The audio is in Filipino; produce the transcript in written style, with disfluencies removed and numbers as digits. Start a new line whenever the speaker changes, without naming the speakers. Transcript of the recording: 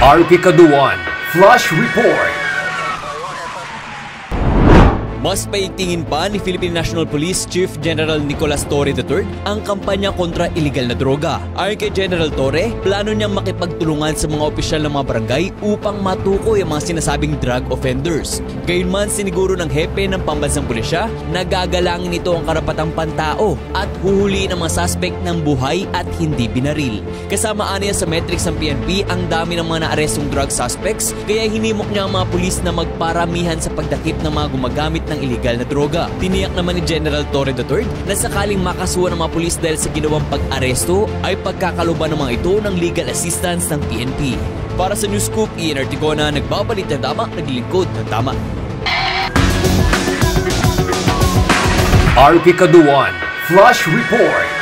RP Kaduan Flash Report.
Mas paigtingin pa ni Philippine National Police Chief General Nicolas Torre III ang kampanya kontra iligal na droga. Ayon kay General Torre, plano niyang makipagtulungan sa mga opisyal ng mga barangay upang matukoy ang mga sinasabing drug offenders. Gayunman, siniguro ng hepe ng pambansang pulisya na gagalangin ito ang karapatang pantao at huhuliin ang mga suspect ng buhay at hindi binaril. Kasama niya sa metrics ng PNP ang dami ng mga naarestong drug suspects, kaya hinimok niya ang mga pulis na magparamihan sa pagdakip ng mga gumagamit ng iligal na droga. Tiniyak naman ni General Torre III na sakaling makasuhan ng mga pulis dahil sa ginawang pag-aresto ay pagkakaluban ng mga ito ng legal assistance ng PNP. Para sa News Scoop, Ian Articona, nagbabalit ng tama, naglilingkod ng tama.
RP Kaduan Flash Report.